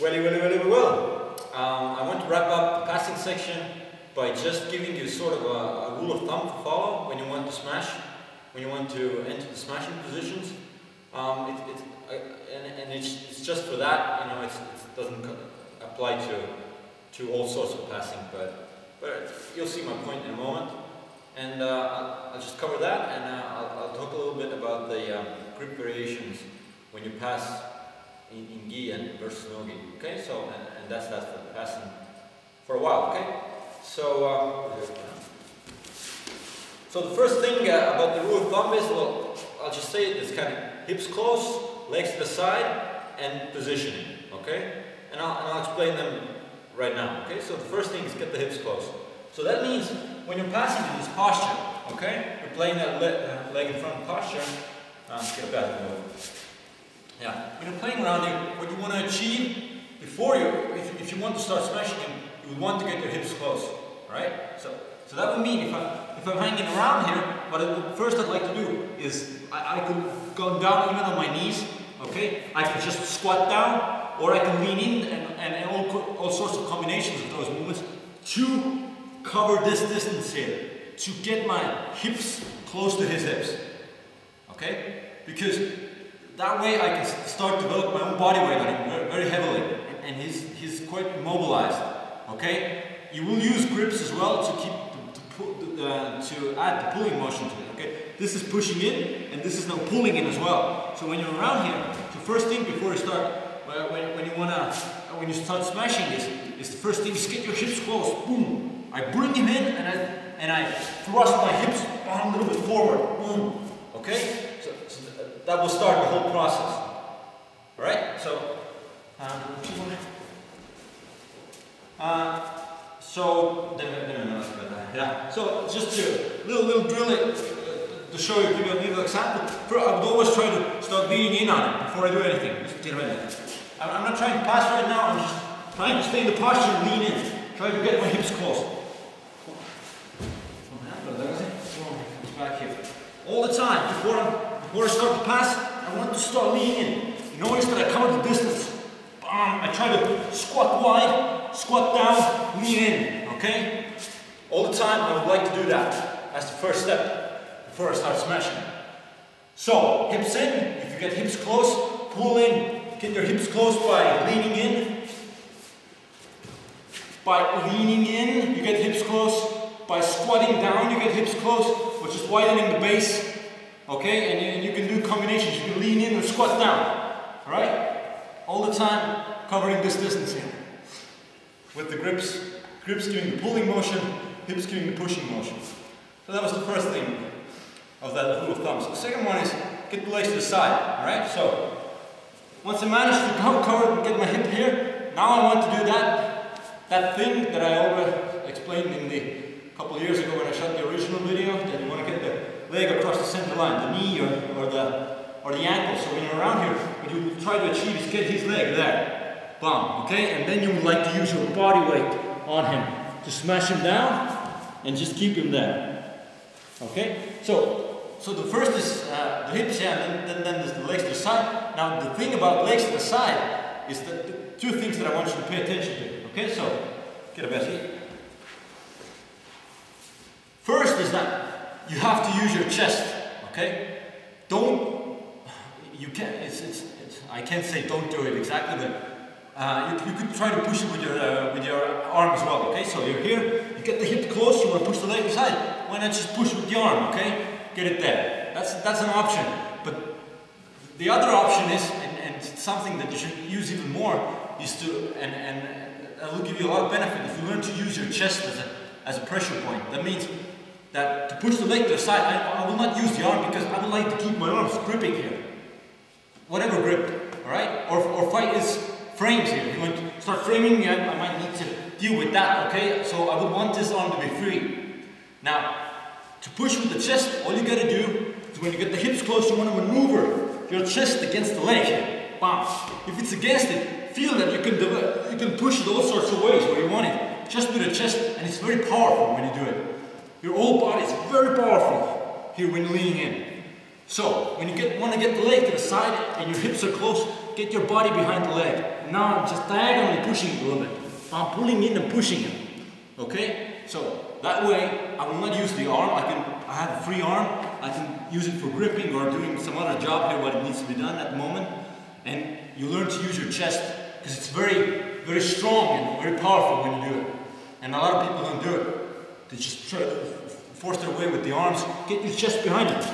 Well. I want to wrap up the passing section by just giving you sort of a rule of thumb to follow when you want to smash, when you want to enter the smashing positions. It's just for that, you know, it doesn't apply to all sorts of passing, but you'll see my point in a moment. And I'll just cover that, and I'll talk a little bit about the grip variations when you pass in gi and versus no gi. Okay, so and that's for the passing for a while. Okay, so the first thing about the rule of thumb is, well, I'll just say it's kind of hips close, legs to the side, and positioning. Okay, and I'll explain them right now. Okay, so the first thing is get the hips close. So that means when you're passing in this posture, okay, you're playing that leg in front posture. Get a better move. Yeah, when you're playing around here, what you want to achieve before if you want to start smashing him, you would want to get your hips close, right? So that would mean if I'm hanging around here, what first I'd like to do is I could go down even on my knees, okay? I can just squat down, or I can lean in and all sorts of combinations of those movements to cover this distance here, to get my hips close to his hips, okay? Because that way I can start to develop my own body weight on him very heavily, and he's quite immobilized, okay? You will use grips as well to keep to add the pulling motion to it, okay? This is pushing in, and this is now pulling in as well. So when you're around here, the first thing before you start, when you start smashing this, is the first thing is get your hips close. Boom! I bring him in, and I thrust my hips a little bit forward. Boom! Okay? So that will start the whole process. All right? So, So just to little drill it to show you, give you a little example. I would always try to start leaning in on it before I do anything. Just get ready. I'm not trying to pass right now. I'm just trying to stay in the posture and lean in. Try to get my hips close. Back here. All the time before I start to pass, I want to start leaning in. You notice that I cover the distance. I try to squat wide, squat down, lean in. Okay? All the time I would like to do that. That's the first step before I start smashing. So, hips in. If you get hips close, pull in. Get your hips close by leaning in. By leaning in, you get hips close. By squatting down, you get hips close, which is widening the base. Okay, and you can do combinations. You can lean in and squat down. All right, all the time covering this distance here. With the grips doing the pulling motion, hips doing the pushing motion. So that was the first thing of that rule of thumb. So the second one is get the legs to the side. All right. So once I manage to cover and get my hip here, now I want to do that thing that I already explained in the couple of years ago when I shot the original video, that you want to get the leg across the center line, the knee or the ankle. So when you're around here, what you try to achieve is get his leg there. Bam, okay? And then you would like to use your body weight on him to smash him down and just keep him there. Okay? So the first is the hips here, and then there's the legs to the side. Now the thing about legs to the side is that the two things that I want you to pay attention to. Okay, so get a best seat. First is that you have to use your chest, okay? I can't say don't do it exactly, but you could try to push it with your arm as well, okay? So you're here, you get the hip close, you want to push the leg aside. Why not just push with the arm, okay? Get it there. That's an option. But the other option is, and something that you should use even more, is to, and it will give you a lot of benefit if you learn to use your chest as a pressure point. That means that to push the leg to the side, I will not use the arm because I would like to keep my arms gripping here. Whatever grip, alright? Or fight is frames here. You want to start framing me, I might need to deal with that, okay? So I would want this arm to be free. Now, to push with the chest, all you gotta do is when you get the hips close, you want to maneuver your chest against the leg here. Bam. If it's against it, feel that you can push it all sorts of ways where you want it. Just with the chest, and it's very powerful when you do it. Your whole body is very powerful here when you're leaning in. So, when you want to get the leg to the side and your hips are close, get your body behind the leg. And now I'm just diagonally pushing it a little bit. I'm pulling in and pushing it. Okay? So, that way I will not use the arm. I have a free arm. I can use it for gripping or doing some other job here, what it needs to be done at the moment. And you learn to use your chest because it's very, very strong and very powerful when you do it. And a lot of people don't do it. They just try to force their way with the arms. Get your chest behind it.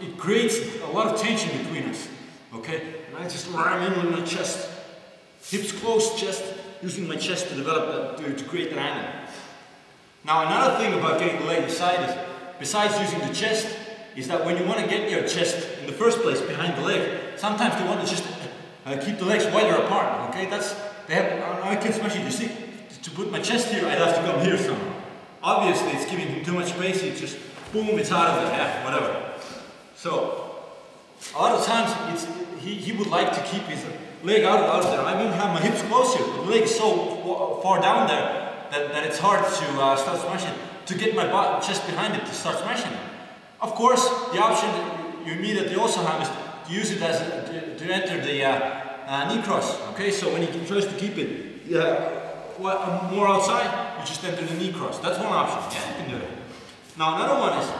It creates a lot of tension between us. Okay? And I just ram in with my chest. Hips close, chest, using my chest to develop that, to create that angle. Now another thing about getting the leg aside is, besides using the chest, is that when you want to get your chest in the first place behind the leg, sometimes they want to just keep the legs wider apart. Okay? I can especially, you see, to put my chest here, I'd have to come here somewhere. Obviously, it's giving him too much space. It's just boom, it's out of there. Yeah, whatever. So, a lot of times he would like to keep his leg out of there. I mean, have my hips close here. The leg is so far down there that it's hard to start smashing. To get my chest behind it to start smashing it. Of course, the option that you immediately also have is to use it as to enter the knee cross. Okay, so when he tries to keep it more outside, you just enter the knee cross. That's one option. Yeah, you can do it. Now another one is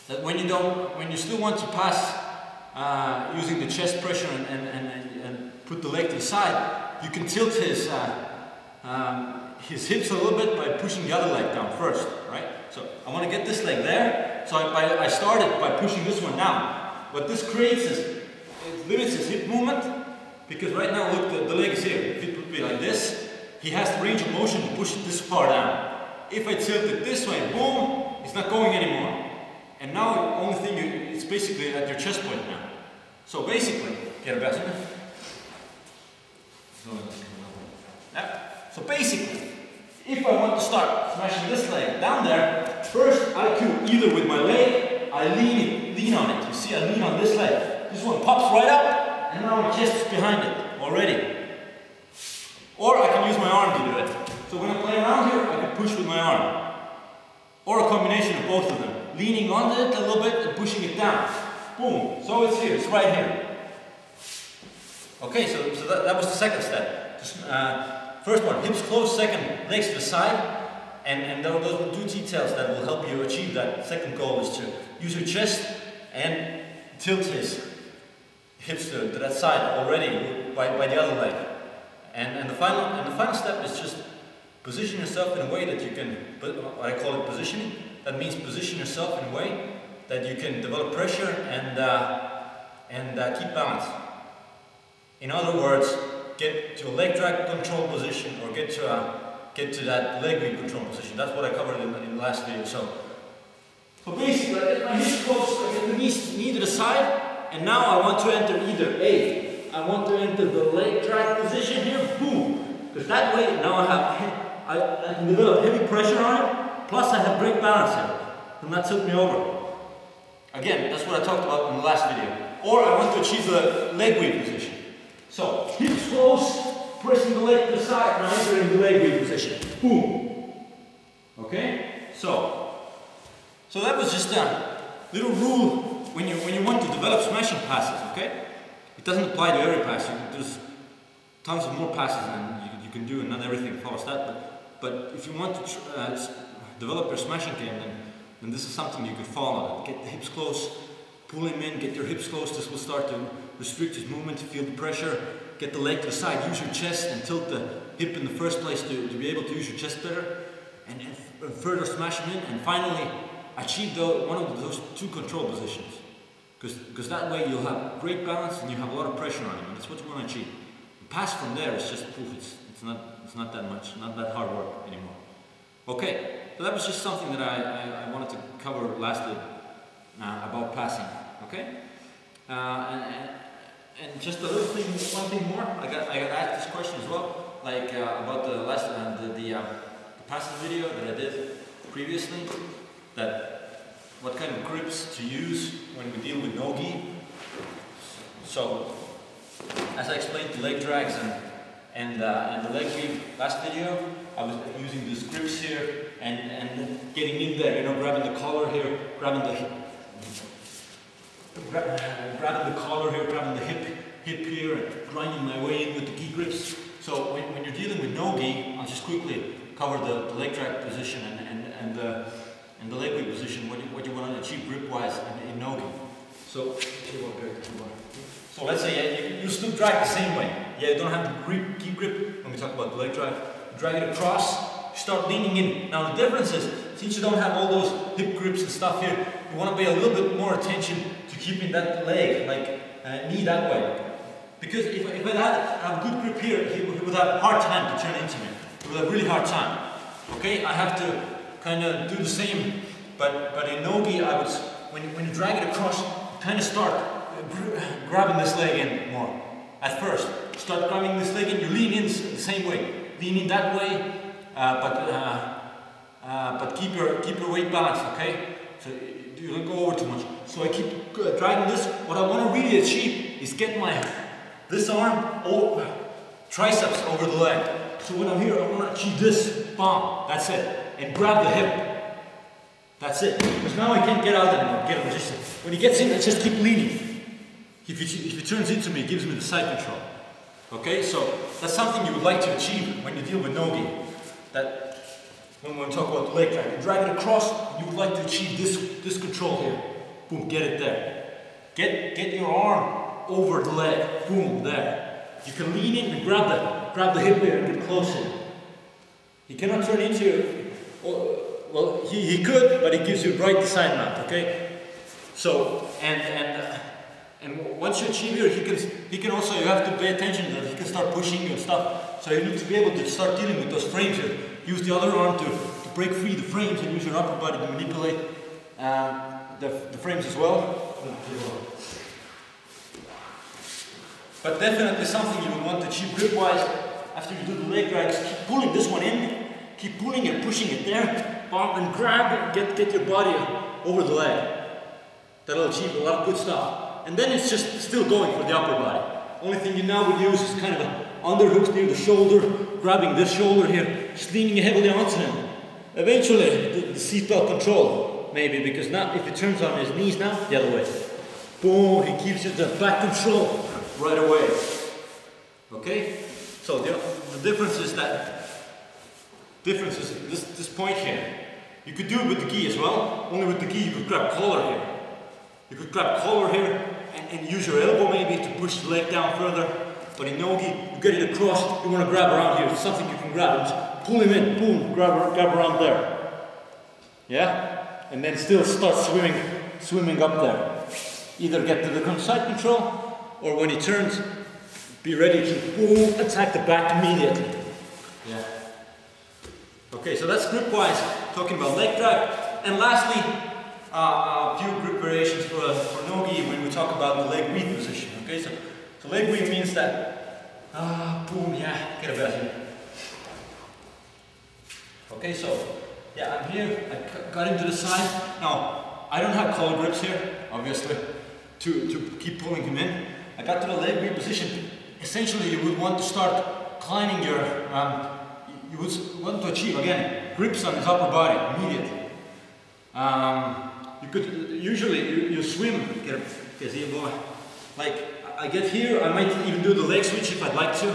that when you still want to pass using the chest pressure and put the leg to the side, you can tilt his hips a little bit by pushing the other leg down first, right? So I want to get this leg there, so I started by pushing this one down. What this creates is, it limits his hip movement, because right now, look, the leg is here. If it would be like this, he has the range of motion to push it this far down. If I tilt it this way, boom, it's not going anymore. And now the only thing, it's basically at your chest point now. So basically, get a better. So basically, if I want to start smashing this leg down there, first I could either with my leg, I lean on it. You see, I lean on this leg. This one pops right up, and now my chest is behind it already. Or I can use my arm to do it. So when I play around here, I can push with my arm. Or a combination of both of them. Leaning onto it a little bit and pushing it down. Boom. So it's here, it's right here. Okay, so that was the second step. Just, first one, hips close, second, legs to the side. And those are two details that will help you achieve that. Second goal is to use your chest and tilt his hips to that side already by the other leg. And the final step is just position yourself in a way that you can, what I call it positioning. That means position yourself in a way that you can develop pressure and keep balance. In other words, get to a leg drag control position or get to that leg sweep control position. That's what I covered in the last video. So basically, I get my hips close, I get the knee to the side, and now I want to enter either I want to enter the leg drag position here, boom. Because that way, now I can develop heavy pressure on it, plus I have great balance here. And that took me over. Again, that's what I talked about in the last video. Or I want to achieve the leg sweep position. So, hips close, pressing the leg to the side, and entering the leg sweep position. Boom. Okay? So that was just a little rule when you want to develop smashing passes, okay? It doesn't apply to every pass. There's tons of more passes than you can do, and not everything follows that. But if you want to develop your smashing game, then this is something you can follow. Get the hips close, pull him in, get your hips close. This will start to restrict his movement, feel the pressure. Get the leg to the side, use your chest, and tilt the hip in the first place to be able to use your chest better. And further smash him in, and finally achieve one of those two control positions. Because that way you'll have great balance and you have a lot of pressure on him, and that's what you want to achieve. The pass from there is just proof. It's not that much, not that hard work anymore. Okay, so that was just something that I wanted to cover lastly about passing. Okay, and just a little thing, one thing more. I got asked this question as well, like about the last the passing video that I did previously. That what kind of grips to use when we deal with no gi. So, as I explained the leg drags and the leg sweep last video, I was using these grips here and getting in there, you know, grabbing the collar here, grabbing grabbing the collar here, grabbing the hip here, and grinding my way in with the gi grips. So when you're dealing with no gi, I'll just quickly cover the leg drag position and the leg whip position, what you want to achieve grip-wise in no gi. So let's say you still drag the same way. Yeah, you don't have the gi grip when we talk about the leg drag. You drag it across, you start leaning in. Now the difference is, since you don't have all those hip grips and stuff here, you want to pay a little bit more attention to keeping that leg, like knee that way. Because if I have good grip here, he would have a hard time to turn into me. He would have a really hard time. Okay, I have to kind of do the same, but in no gi, I would, when you drag it across, kind of start grabbing this leg in more. At first, start grabbing this leg in, you lean in the same way. Lean in that way, but keep your weight balanced, okay? So you don't go over too much. So I keep dragging this. What I want to really achieve is get this arm or triceps over the leg. So when I'm here, I want to achieve this. Bam, that's it. And grab the hip. That's it. Because now I can't get out anymore, get a position. When he gets in, I just keep leaning. If he turns into me, it gives me the side control. Okay, so that's something you would like to achieve when you deal with no gi. That when we talk about the leg drag, you drag it across, you would like to achieve this control here. Boom, get it there. Get your arm over the leg. Boom, there. You can lean in and grab the hip there and get close in. He cannot turn into you. Well, he could, but he gives you right side mount, okay? So, and once you achieve here, he can also, you have to pay attention that he can start pushing you and stuff. So you need to be able to start dealing with those frames here. Use the other arm to break free the frames and use your upper body to manipulate the frames as well. But definitely something you would want to achieve grip-wise after you do the leg drags. Keep pulling this one in, keep pulling and pushing it there, and grab it, get your body over the leg. That'll achieve a lot of good stuff. And then it's just still going for the upper body. Only thing you now would use is kind of an underhook near the shoulder, grabbing this shoulder here, just leaning heavily onto him. Eventually, the seatbelt control, maybe, because now if it turns on his knees now, the other way. Boom, he gives you the back control right away. Okay? So the difference is this point here. You could do it with the gi as well, only with the gi you could grab collar here. You could grab collar here and use your elbow maybe to push the leg down further. But in no gi, you get it across, you want to grab around here. It's something you can grab and just pull him in, boom, grab around there. Yeah? And then still start swimming up there. Either get to the side control, or when he turns, be ready to boom, attack the back immediately. Yeah. Okay, so that's grip-wise, talking about leg drag. And lastly, a few grip variations for no gi when we talk about the leg weave position. Okay, so leg weave means that boom, yeah, get a better here. Okay, so yeah, I'm here. I got him to the side. Now I don't have collar grips here, obviously, to keep pulling him in. I got to the leg weave position. Essentially, you would want to start climbing your. You would want to achieve again grips on his upper body immediately. You could usually you swim, like I get here, I might even do the leg switch if I'd like to.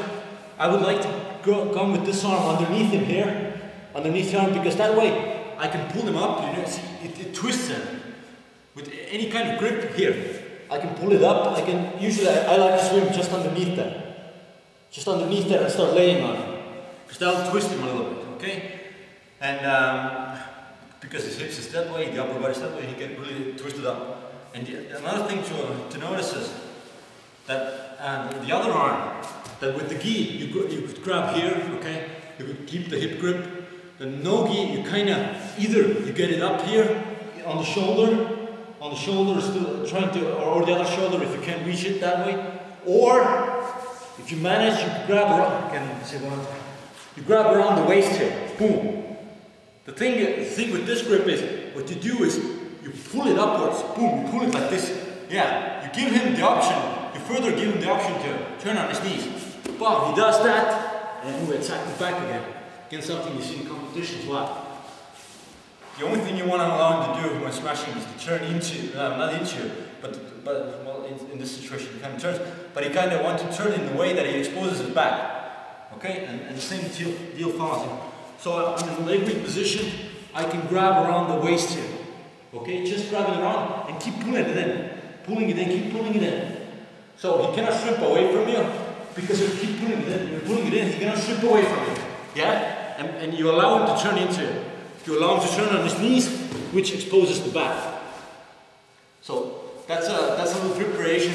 I would like to go with this arm underneath him here, underneath the arm, because that way I can pull him up. You know, see, it twists him with any kind of grip here. I can pull it up. I can usually I like to swim just underneath there, and start laying on him, because that'll twist him a little bit. Okay, and. Because his hips is that way, the upper body is that way, he can really twist it up. And another thing to notice is that the other arm, that with the gi, you could grab here, okay? You could keep the hip grip. The no gi, you kind of, either you get it up here, on the shoulder still trying to, or the other shoulder if you can't reach it that way. Or, if you manage, you grab around, you grab around the waist here, boom. The thing with this grip is, what you do is, you pull it upwards, boom, you pull it like this. Yeah, you give him the option, you further give him the option to turn on his knees. Boom, he does that, and then we attack the back again. Again, something you see in competitions a lot. The only thing you want to allow him to do when smashing is to turn into, not into, but well, in this situation he kind of turns, but he kind of wants to turn in the way that he exposes his back. Okay, and the same deal follows him. So I'm in the leg sweep position. I can grab around the waist here. Okay, just grab it around and keep pulling it in. Pulling it in, keep pulling it in. So he cannot shrimp away from you because if you keep pulling it in, you're pulling it in, he cannot shrimp away from you. Yeah? And you allow him to turn into it. You allow him to turn on his knees, which exposes the back. So that's a little grip variation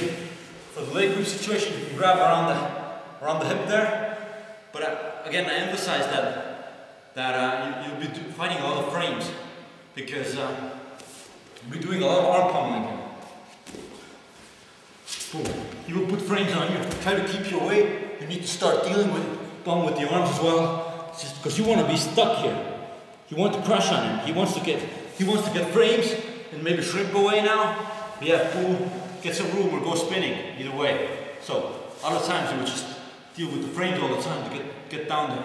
for the leg grip situation. You can grab around the hip there. But again, I emphasize that you'll be fighting a lot of frames because you'll be doing a lot of arm pummeling here. Boom. He will put frames on you. Try to keep your weight. You need to start dealing with the arms as well. It's just because you want to be stuck here. You want to crash on him. He wants to get frames and maybe shrimp away now. Yeah, pull, get some room or go spinning. Either way. So other times you would just deal with the frames all the time to get down there.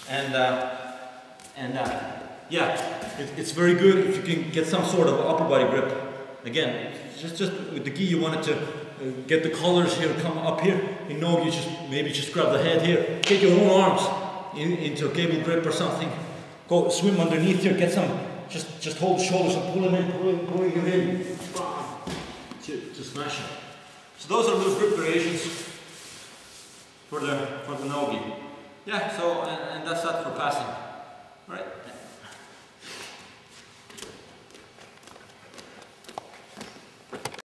And yeah, it's very good if you can get some sort of upper body grip. Again, just with the gi, you want it to get the collars here, come up here. You know, you maybe just grab the head here. Get your own arms into a cable grip or something. Go swim underneath here. Get some. Just hold the shoulders and pull them in, pulling them in. To smash it. So those are those grip variations for the no gi. Yeah. So and that's that for passing. All right.